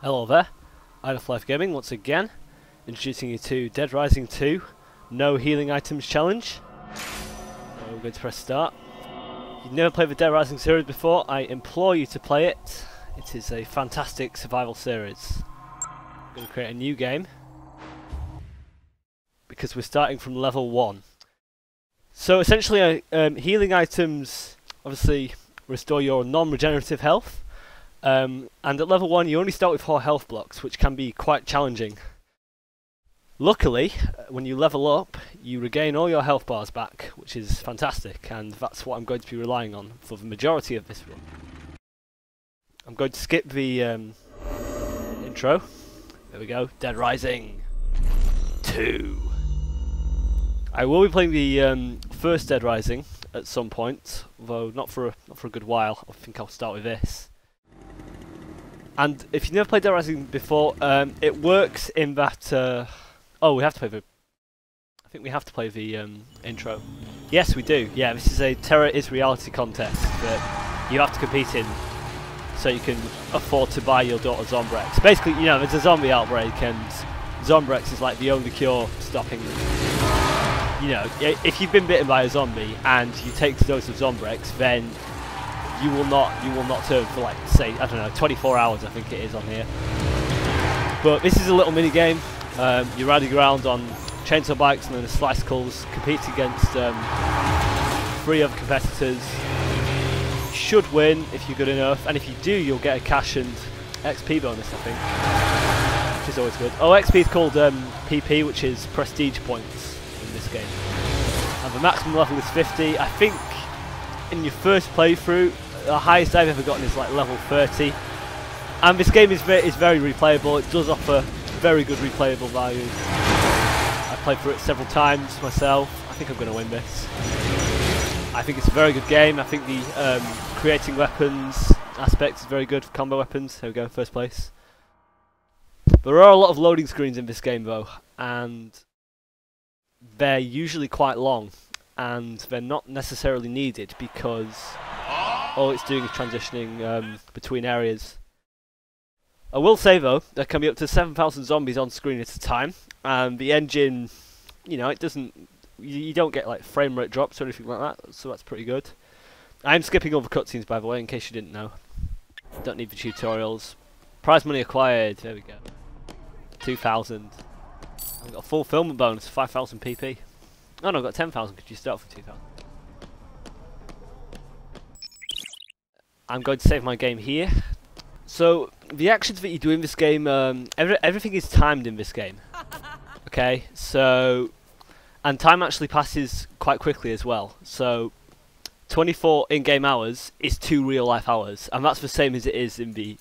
Hello there, Life Gaming once again, introducing you to Dead Rising 2, No Healing Items Challenge. We're going to press start. If you've never played the Dead Rising series before, I implore you to play it. It is a fantastic survival series. I'm going to create a new game, because we're starting from level 1. So essentially, healing items obviously restore your non-regenerative health. And at level 1 you only start with 4 health blocks, which can be quite challenging. Luckily, when you level up, you regain all your health bars back, which is fantastic, and that's what I'm going to be relying on for the majority of this run. I'm going to skip the intro. There we go, Dead Rising 2. I will be playing the first Dead Rising at some point, although not for a good while. I think I'll start with this. And if you've never played Dead Rising before, it works in that... oh, we have to play the... I think we have to play the intro. Yes, we do. Yeah, this is a Terror is Reality contest that you have to compete in so you can afford to buy your daughter Zombrex. Basically, you know, there's a zombie outbreak and Zombrex is like the only cure stopping... You know, if you've been bitten by a zombie and you take a dose of Zombrex, then... You will not turn for, like, say, I don't know, 24 hours I think it is on here. But this is a little mini game. You're riding around on chainsaw bikes and then the slicicles, compete against 3 other competitors. You should win if you're good enough, and if you do, you'll get a cash and XP bonus, I think, which is always good. Oh, XP is called PP, which is prestige points in this game. And the maximum level is 50. I think in your first playthrough, the highest I've ever gotten is like level 30, and this game is very replayable. It does offer very good replayable value. I've played through it several times myself. I think I'm going to win this. I think it's a very good game. I think the creating weapons aspect is very good for combo weapons. There we go, first place. There are a lot of loading screens in this game though, and they're usually quite long, and they're not necessarily needed because all it's doing is transitioning between areas. I will say though, there can be up to 7,000 zombies on screen at a time, and the engine, you know, it doesn't, you don't get like frame rate drops or anything like that, so that's pretty good. I'm skipping all the cutscenes, by the way, in case you didn't know. Don't need the tutorials. Prize money acquired, there we go. 2,000. I've got a fulfillment bonus, 5,000 PP. Oh no, I've got 10,000 because you start for 2,000. I'm going to save my game here. So, the actions that you do in this game, everything is timed in this game. Okay, so... And time actually passes quite quickly as well. So, 24 in-game hours is 2 real-life hours. And that's the same as it is in the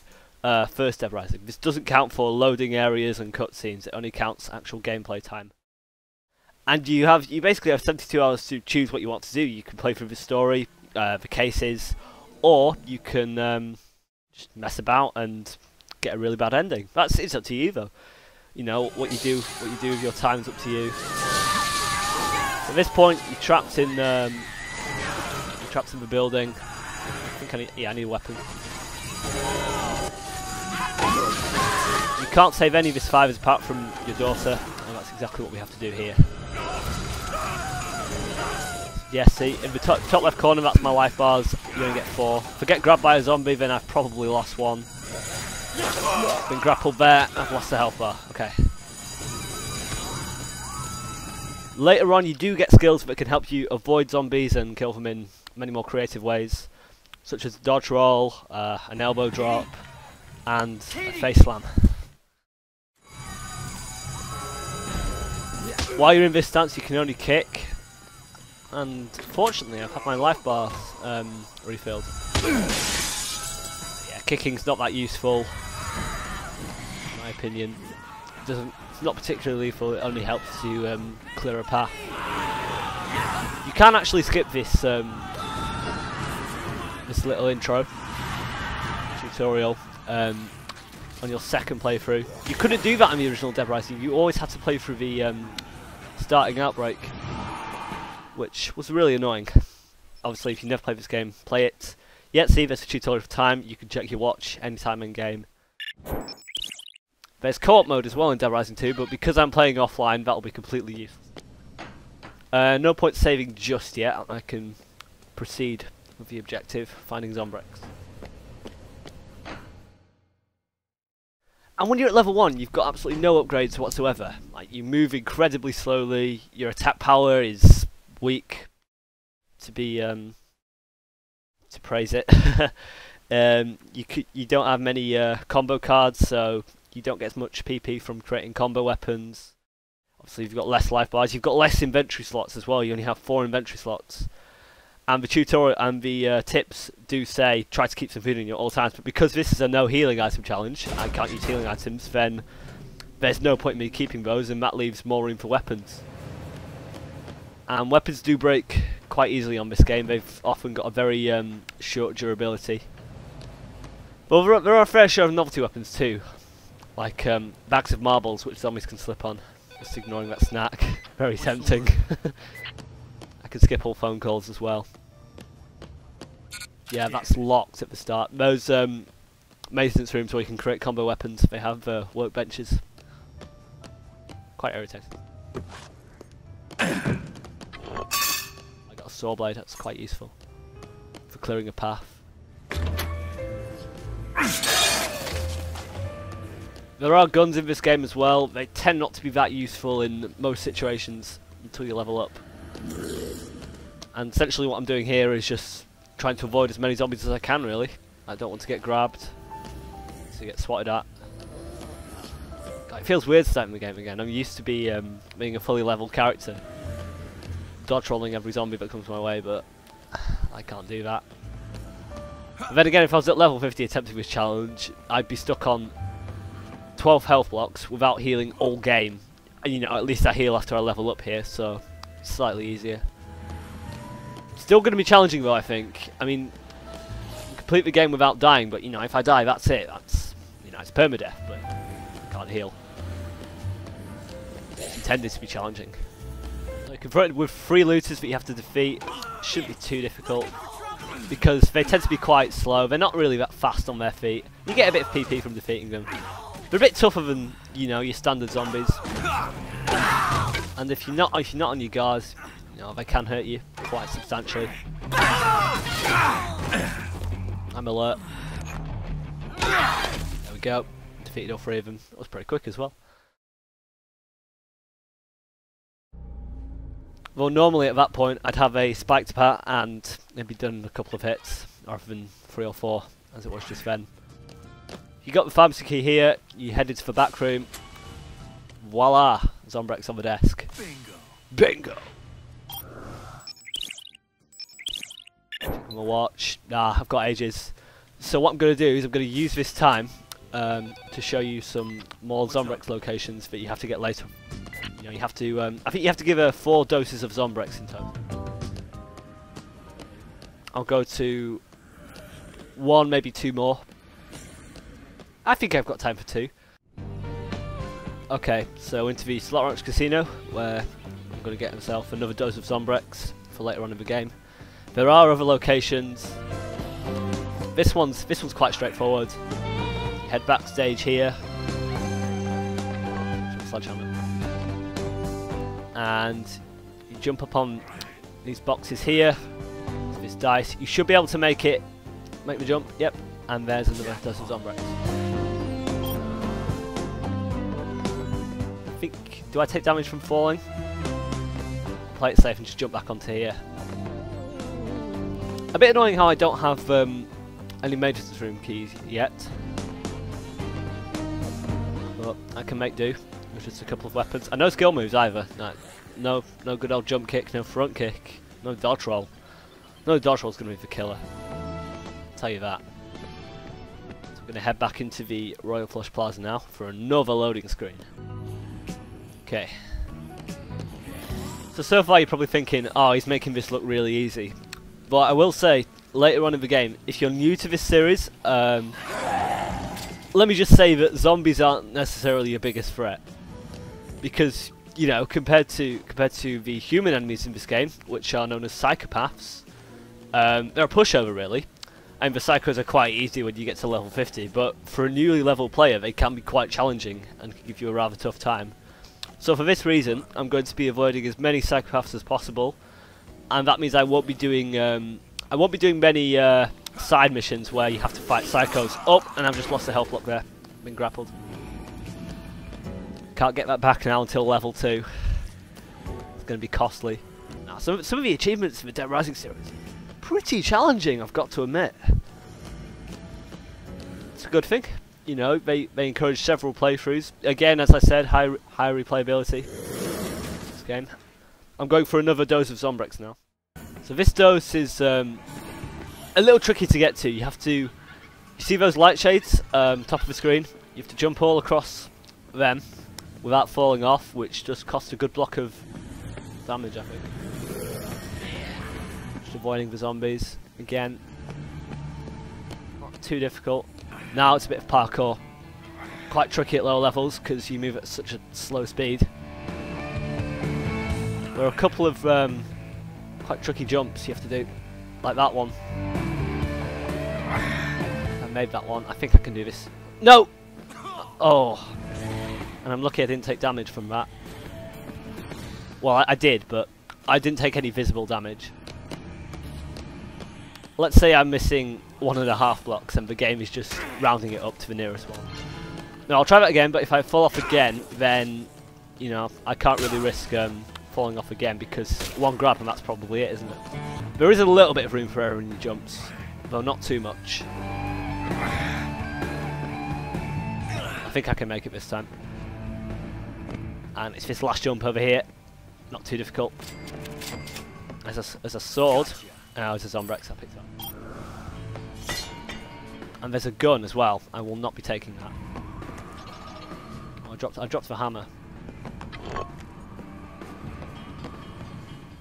first Dead Rising. This doesn't count for loading areas and cutscenes. It only counts actual gameplay time. And you basically have 72 hours to choose what you want to do. You can play through the story, the cases, or you can just mess about and get a really bad ending. It's up to you though. You know what you do with your time is up to you. At this point, you're trapped in the building. I think I need a weapon. You can't save any of the survivors apart from your daughter, and that's exactly what we have to do here. Yeah, see, in the top left corner, that's my life bars. You're going to get 4. If I get grabbed by a zombie, then I've probably lost 1. Been grappled there, I've lost a health bar. Okay. Later on, you do get skills that can help you avoid zombies and kill them in many more creative ways, such as dodge roll, an elbow drop, and a face slam. While you're in this stance, you can only kick. And fortunately, I've had my life bars refilled. Yeah, kicking's not that useful, in my opinion. It's not particularly lethal. It only helps to clear a path. You can actually skip this this little intro tutorial on your second playthrough. You couldn't do that on the original Dead Rising. You always had to play through the starting outbreak, which was really annoying. Obviously, if you've never played this game, play it. Yeah, see, there's a tutorial for time. You can check your watch anytime in game. There's co-op mode as well in Dead Rising 2, but because I'm playing offline, that'll be completely useless. No point saving just yet. I can proceed with the objective, finding Zombrex. And when you're at level 1, you've got absolutely no upgrades whatsoever. Like, you move incredibly slowly, your attack power is weak, to praise it. You don't have many combo cards, so you don't get as much PP from creating combo weapons. Obviously, you've got less life bars. You've got less inventory slots as well. You only have 4 inventory slots. And the tutorial and the tips do say try to keep some food in you at all times. But because this is a no healing item challenge, I can't use healing items, then there's no point in me keeping those, and that leaves more room for weapons. And weapons do break quite easily on this game. They've often got a very short durability. But there are a fair share of novelty weapons too, like bags of marbles which zombies can slip on. Just ignoring that snack. Very tempting. I can skip all phone calls as well. Yeah, that's locked at the start. Those maintenance rooms where you can create combo weapons, they have workbenches. Quite irritating. I got a saw blade, that's quite useful for clearing a path. There are guns in this game as well. They tend not to be that useful in most situations until you level up. And essentially what I'm doing here is just trying to avoid as many zombies as I can, really. I don't want to get grabbed, to get swatted at. God, it feels weird starting the game again. I'm used to being a fully leveled character, dodge rolling every zombie that comes my way, but I can't do that. But then again, if I was at level 50 attempting this challenge, I'd be stuck on 12 health blocks without healing all game. And you know, at least I heal after I level up here, so it's slightly easier. Still going to be challenging though, I think. I mean, complete the game without dying, but you know, if I die, that's it. That's, you know, it's permadeath, but I can't heal. It's intended to be challenging. So confronted with 3 looters that you have to defeat, shouldn't be too difficult, because they tend to be quite slow. They're not really that fast on their feet. You get a bit of PP from defeating them. They're a bit tougher than, you know, your standard zombies. And if you're not on your guards, you know, they can hurt you quite substantially. I'm alert. There we go. Defeated all 3 of them. That was pretty quick as well. Well, normally at that point I'd have a spiked pat and it'd be done in a couple of hits, rather than 3 or 4 as it was just then. You got the pharmacy key here, you headed to the back room. Voila! Zombrex on the desk. Bingo! Bingo! Checking my watch. Nah, I've got ages. So what I'm going to do is I'm going to use this time to show you some more Zombrex locations that you have to get later. You know, you have to. I think you have to give her 4 doses of Zombrex in total. I'll go to 1, maybe 2 more. I think I've got time for 2. Okay, so into the Slot Ranch Casino, where I'm going to get myself another dose of Zombrex for later on in the game. There are other locations. This one's quite straightforward. You head backstage here. Sledgehammer. And you jump up on these boxes here. This dice. You should be able to make the jump. Yep. And there's another dose of Zombrex. I think, do I take damage from falling? Play it safe and just jump back onto here. A bit annoying how I don't have any maintenance room keys yet. But I can make do with just a couple of weapons. And no skill moves either. No good old jump kick, no front kick, no dodge roll. No dodge roll's going to be the killer. I'll tell you that. So we're going to head back into the Royal Flush Plaza now for another loading screen. Okay. So far you're probably thinking, oh, he's making this look really easy. But I will say, later on in the game, if you're new to this series, let me just say that zombies aren't necessarily your biggest threat. Because, you know, compared to the human enemies in this game, which are known as psychopaths, they're a pushover really. And the psychos are quite easy when you get to level 50, but for a newly level player they can be quite challenging and can give you a rather tough time. So for this reason, I'm going to be avoiding as many psychopaths as possible, and that means I won't be doing many side missions where you have to fight psychos. Oh, and I've just lost a health block there. Been grappled. Can't get that back now until level 2. It's going to be costly. Now, some of the achievements for the Dead Rising series pretty challenging, I've got to admit. It's a good thing. You know, they encourage several playthroughs. Again, as I said, high replayability. This game. I'm going for another dose of Zombrex now. So this dose is a little tricky to get to. You have to... You see those light shades top of the screen? You have to jump all across them without falling off, which just costs a good block of damage, I think. Just avoiding the zombies. Again, not too difficult. Now it's a bit of parkour. Quite tricky at lower levels because you move at such a slow speed. There are a couple of quite tricky jumps you have to do, like that one. I made that one. I think I can do this. No! Oh! And I'm lucky I didn't take damage from that. Well, I did, but I didn't take any visible damage. Let's say I'm missing 1.5 blocks and the game is just rounding it up to the nearest one. Now I'll try that again, but if I fall off again, then, you know, I can't really risk falling off again because one grab and that's probably it, isn't it? There is a little bit of room for error in your jumps, though not too much. I think I can make it this time. And it's this last jump over here. Not too difficult. As a sword. Oh, it's a Zombrex I picked up. And there's a gun as well. I will not be taking that. Oh, I dropped the hammer.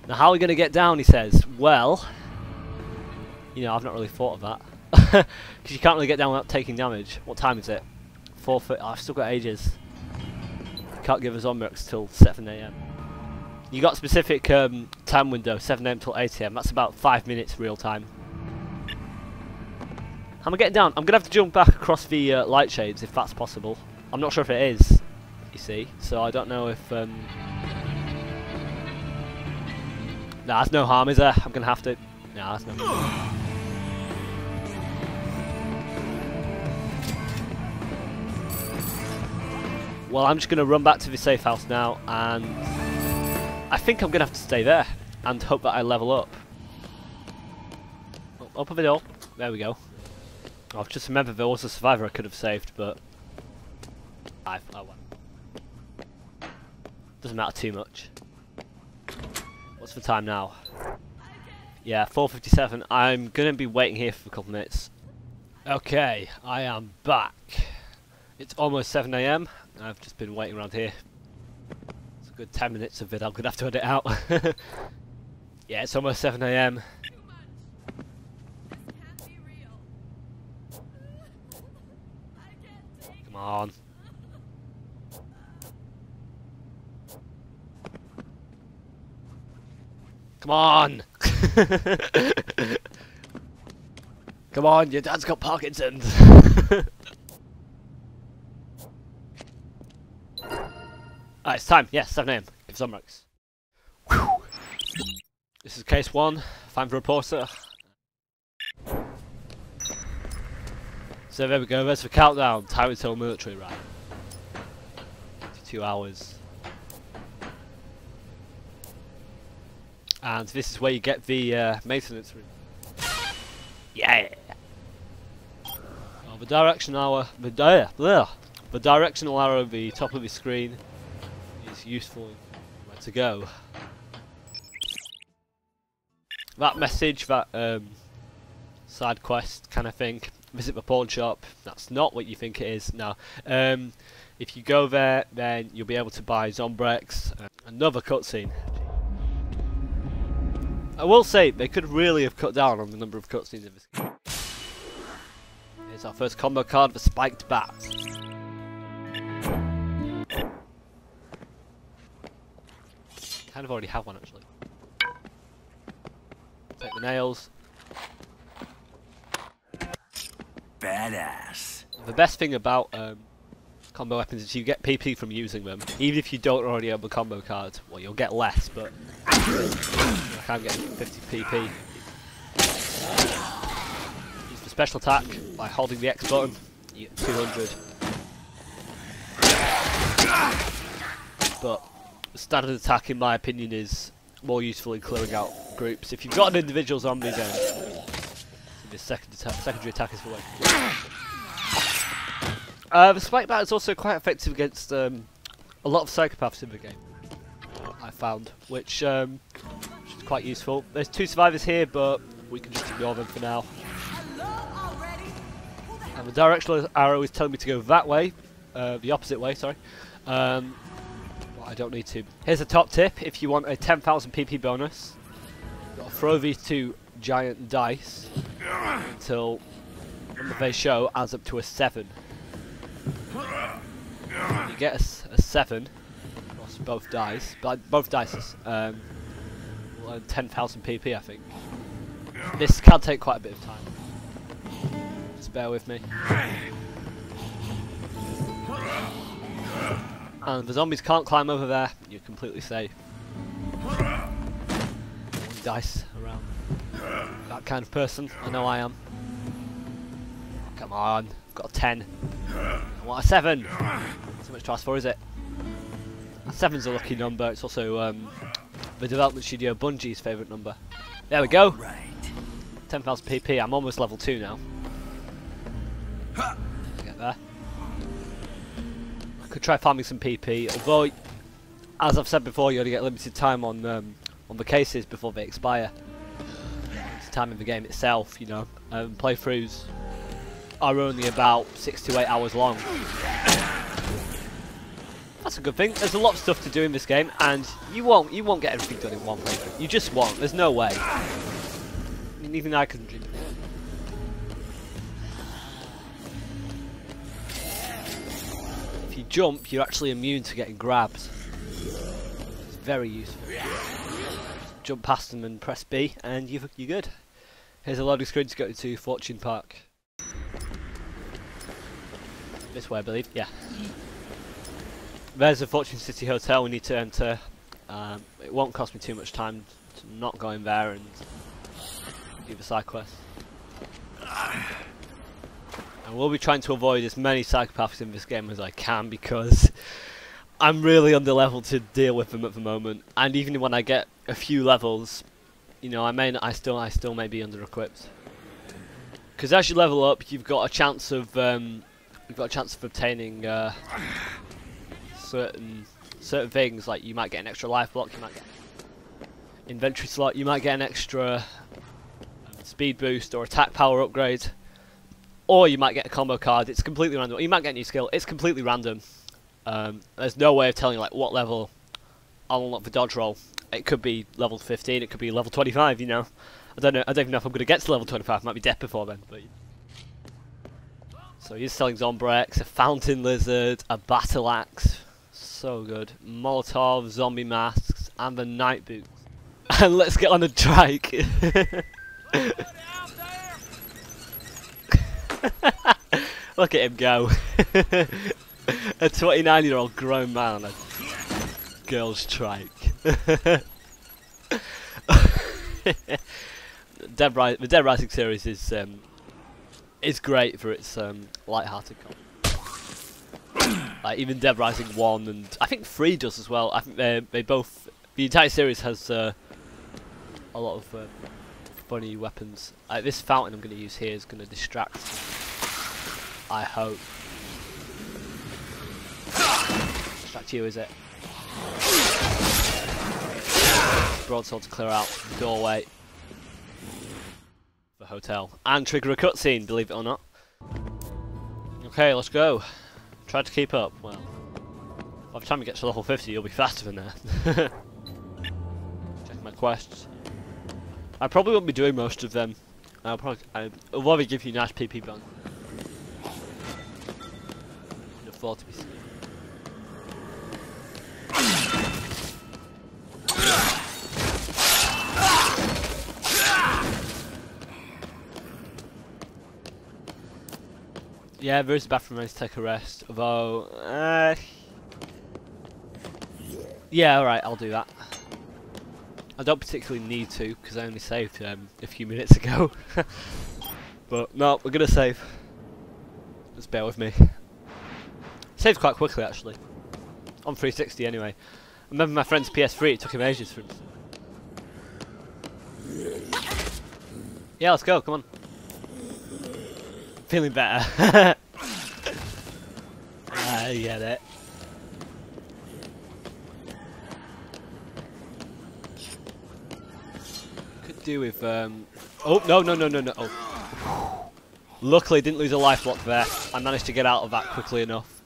Now how are we going to get down, he says. Well, you know, I've not really thought of that. Because you can't really get down without taking damage. What time is it? 4:30. Oh, I've still got ages. Can't give us Zombrex till 7 AM. You got specific time window, 7 AM till 8 AM. That's about 5 minutes real time. How am I getting down? I'm going to have to jump back across the light shades if that's possible. I'm not sure if it is, you see. So I don't know if... Nah, there's no harm, is there? I'm going to have to... Nah, there's no harm. Well, I'm just going to run back to the safe house now, and I think I'm going to have to stay there and hope that I level up. Oh, open the door. There we go. Oh, I've just remembered there was a survivor I could have saved, but oh well. Doesn't matter too much. What's the time now? Yeah, 4:57. I'm going to be waiting here for a couple minutes. Okay, I am back. It's almost 7 AM. I've just been waiting around here. It's a good 10 minutes of it. I'm going to have to edit out. Yeah, it's almost 7 AM. Come on. Come on! Come on, your dad's got Parkinson's! It's time. Yes, 7 AM. Give Zombrex. This is case 1. Find the reporter. So there we go. There's the countdown. Time until military ride. 2 hours. And this is where you get the maintenance room. Yeah. Oh, the directional arrow. The directional arrow at the top of the screen is useful where to go. That message, that side quest kind of thing, visit the pawn shop, that's not what you think it is. No. If you go there, then you'll be able to buy Zombrex. Another cutscene. I will say, they could really have cut down on the number of cutscenes in this game. Here's our first combo card, the Spiked Bat. Kind of already have one actually. Take the nails. badass. The best thing about combo weapons is you get PP from using them. Even if you don't already have a combo card, well, you'll get less, but I can't get 50 PP. Use the special attack by holding the X button, you get 200. But standard attack, in my opinion, is more useful in clearing out groups. If you've got an individual zombie, then the secondary attack is the way. The spike bat is also quite effective against a lot of psychopaths in the game, I found, which is quite useful. There's 2 survivors here, but we can just ignore them for now. And the directional arrow is telling me to go that way, the opposite way, sorry. Well, I don't need to. Here's a top tip: if you want a 10,000 PP bonus, you've got to throw these 2 giant dice until they show adds up to a 7. You get a 7 across both dice, but both dice will earn 10,000 PP, I think. This can take quite a bit of time. Just bear with me. And the zombies can't climb over there, you're completely safe. 1 dice around. That kind of person, I know I am. Come on, I've got a 10. I want a 7! So much to ask for, is it? A 7's a lucky number, it's also the development studio Bungie's favourite number. There we go! 10,000 PP, I'm almost level 2 now. Get there. I could try farming some PP, although, as I've said before, you only get limited time on the cases before they expire. It's time in the game itself, you know. Playthroughs are only about 6 to 8 hours long. That's a good thing. There's a lot of stuff to do in this game, and you won't get everything done in one playthrough. You just won't. There's no way. I mean, even I couldn't dream. If you jump, you're actually immune to getting grabbed. It's very useful. Jump past them and press B, and you're good. Here's a loading screen to go to Fortune Park. This way, I believe. Yeah. There's the Fortune City Hotel we need to enter. It won't cost me too much time to not go in there and do the side quest. And we'll be trying to avoid as many psychopaths in this game as I can, because I'm really under level to deal with them at the moment. And even when I get a few levels, you know, I still may be under equipped. Because as you level up, you've got a chance of obtaining certain things. Like you might get an extra life block, you might get inventory slot, you might get an extra speed boost or attack power upgrade, or you might get a combo card. It's completely random. You might get a new skill. It's completely random. There's no way of telling like what level I'll unlock the dodge roll. It could be level 15. It could be level 25. You know. I don't even know if I'm going to get to level 25. I might be dead before then. But so he's selling Zombrex, a fountain lizard, a battle axe, so good, Molotov, zombie masks, and the night boots. And let's get on a trike. Look at him go. A 29-year-old grown man on a girl's trike. The Dead Rising series is great for its light-hearted content. Like even Dead Rising 1 and I think 3 does as well. I think they both. The entire series has a lot of funny weapons. This fountain I'm going to use here is going to distract. I hope. Distract you, is it? Broadsword to clear out the doorway. The hotel. And trigger a cutscene, believe it or not. Okay, let's go. Try to keep up. Well, by the time you get to level 50, you'll be faster than that. Check my quests. I probably won't be doing most of them. I'll probably give you nice PP bun. Can afford to be seen. Yeah, there is a bathroom. I need to take a rest. Although, yeah, alright, I'll do that. I don't particularly need to, because I only saved a few minutes ago. But, no, we're going to save. Just bear with me. Saved quite quickly, actually. On 360, anyway. I remember my friend's PS3, it took him ages for him. Yeah, let's go, come on. Feeling better. I get it. Could do with oh no. Oh. Luckily didn't lose a life block there. I managed to get out of that quickly enough.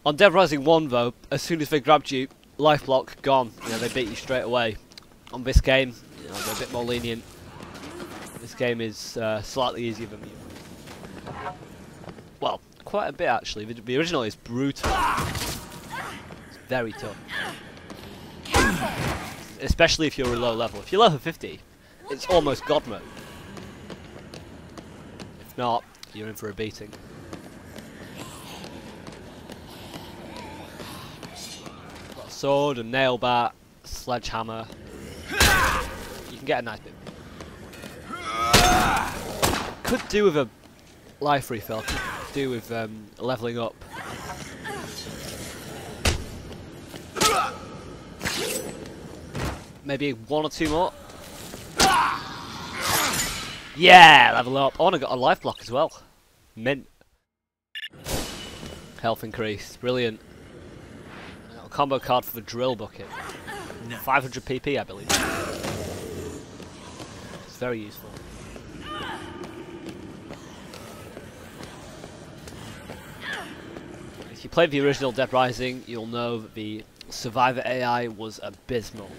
On Dead Rising 1 though, as soon as they grabbed you, life block gone. You know, they beat you straight away. On this game, you know, they're a bit more lenient. This game is slightly easier than you. Well, quite a bit actually. The original is brutal. It's very tough. Especially if you're a low level. If you're level 50, it's almost God mode. If not, you're in for a beating. Got a sword, a nail bat, a sledgehammer. You can get a nice bit. Could do with a life refill. Could do with leveling up. Maybe one or two more. Yeah, level up. Oh, and I got a life block as well. Mint. Health increase. Brilliant. I got a combo card for the drill bucket. 500 PP, I believe. It's very useful. If you played the original Dead Rising, you'll know that the survivor AI was abysmal.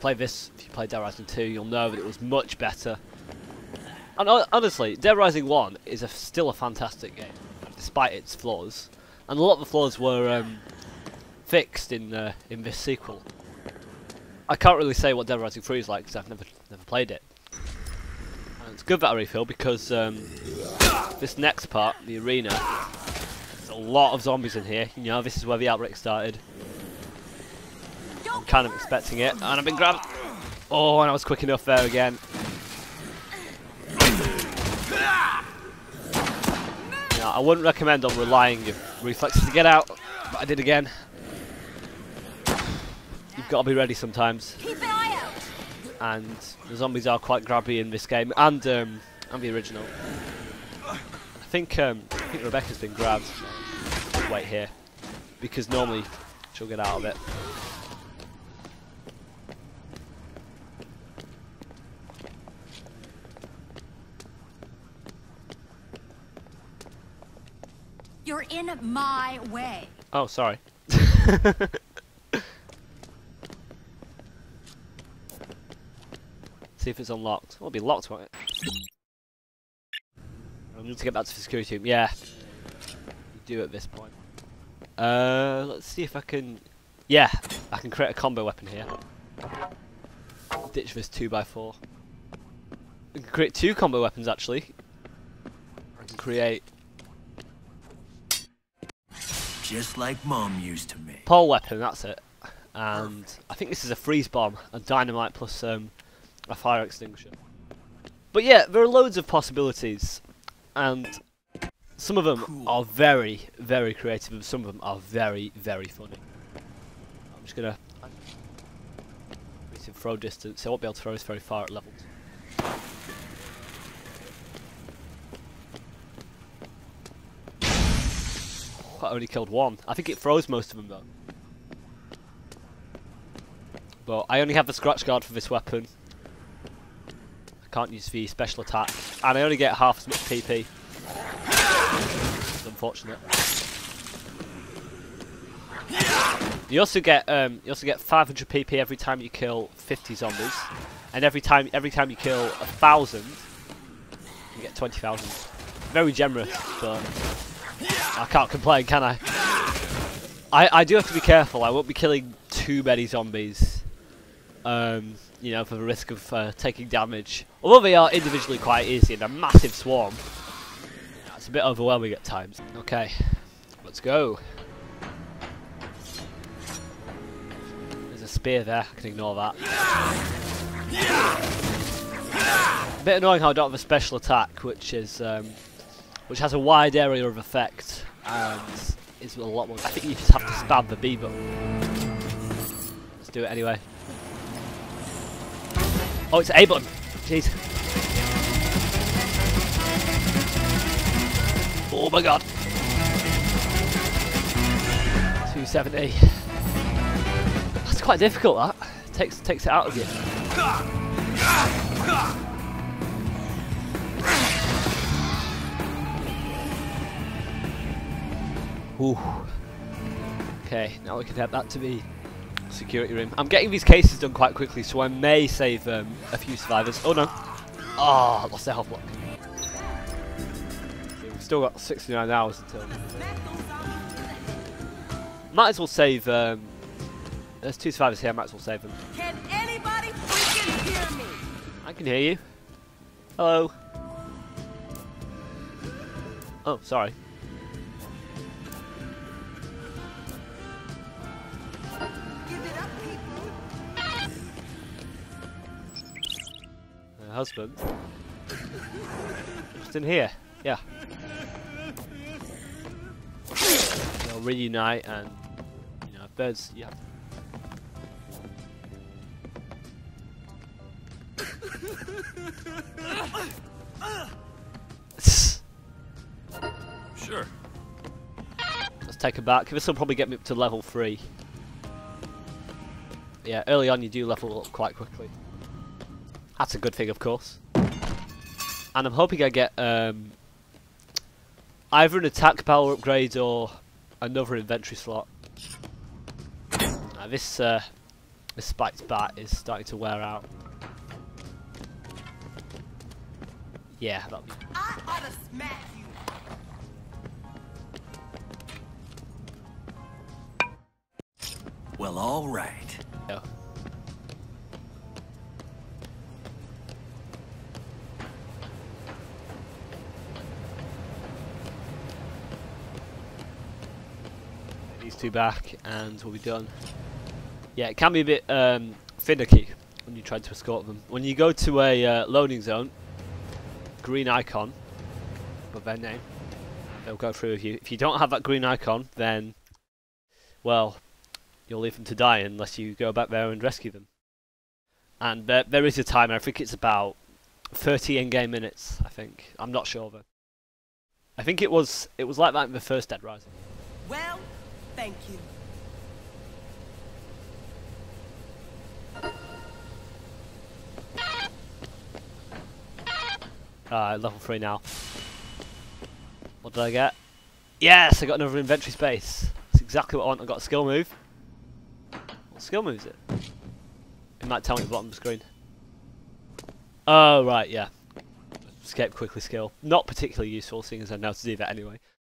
If you play Dead Rising 2, you'll know that it was much better. And honestly, Dead Rising 1 is still a fantastic game, despite its flaws. And a lot of the flaws were fixed in this sequel. I can't really say what Dead Rising 3 is like because I've never played it. And it's good that I refill because this next part, the arena, there's a lot of zombies in here. You know, this is where the outbreak started. I'm kind of expecting it, and I've been grabbed. Oh, and I was quick enough there again. I wouldn't recommend on relying your reflexes to get out, but I did again. You've got to be ready sometimes. Keep an eye out. And the zombies are quite grabby in this game, and the original. I think Rebecca's been grabbed. Wait here, because normally she'll get out of it. You're in my way. Oh, sorry. See if it's unlocked. It'll be locked, won't it? I need to get back to the security room. Yeah, you do at this point. Let's see if I can. Yeah, I can create a combo weapon here. Ditch this 2x4. I can create 2 combo weapons actually. I can create. Just like Mom used to me. Pole weapon, that's it. And I think this is a freeze bomb, a dynamite plus a fire extinguisher. But yeah, there are loads of possibilities, and some of them are very, very creative, and some of them are very, very funny. I'm just gonna throw distance. I won't be able to throw this very far at level 2. I only killed one. I think it froze most of them though. But I only have the scratch guard for this weapon. I can't use the special attack, and I only get half as much PP. It's unfortunate. You also get 500 PP every time you kill 50 zombies, and every time you kill 1,000, you get 20,000. Very generous, but I can't complain, can I? I do have to be careful. I won't be killing too many zombies, you know, for the risk of taking damage. Although they are individually quite easy, and a massive swarm. That's a bit overwhelming at times. Okay, let's go. There's a spear there, I can ignore that. A bit annoying how I don't have a special attack, which is which has a wide area of effect and is a lot more. I think you just have to spam the B button. Let's do it anyway. Oh, it's A button. Jeez. Oh my god. 270. That's quite difficult. That takes it out of you. Ooh. Okay, now we can head back to the security room. I'm getting these cases done quite quickly, so I may save a few survivors. Oh no! Oh, I lost their health block. We've still got 69 hours until. Might as well save. There's 2 survivors here. I might as well save them. Can anybody freaking hear me? I can hear you. Hello. Oh, sorry. Give it up, people. Husband. Just in here. Yeah. They'll reunite and, you know, birds. Yeah. Sure. Let's take him back. This will probably get me up to level 3. Yeah, early on you do level up quite quickly. That's a good thing, of course. And I'm hoping I get either an attack power upgrade or another inventory slot. Now this spiked bat is starting to wear out. Yeah, that'll be. I ought to smack you. Well, all right. Yeah. These 2 back and we'll be done. Yeah, it can be a bit finicky when you try to escort them. When you go to a loading zone, green icon above their name, they'll go through with you. If you don't have that green icon, then, well, you'll leave them to die unless you go back there and rescue them. And there is a timer. I think it's about 30 in-game minutes. I think. I'm not sure though. I think it was like that in the first Dead Rising. Well, thank you. Level 3 now. What did I get? Yes, I got another inventory space. That's exactly what I want. I got a skill move. What skill move is it? It might tell me at the bottom of the screen. Oh, right, yeah. Escape quickly skill. Not particularly useful, seeing as I know how to do that anyway.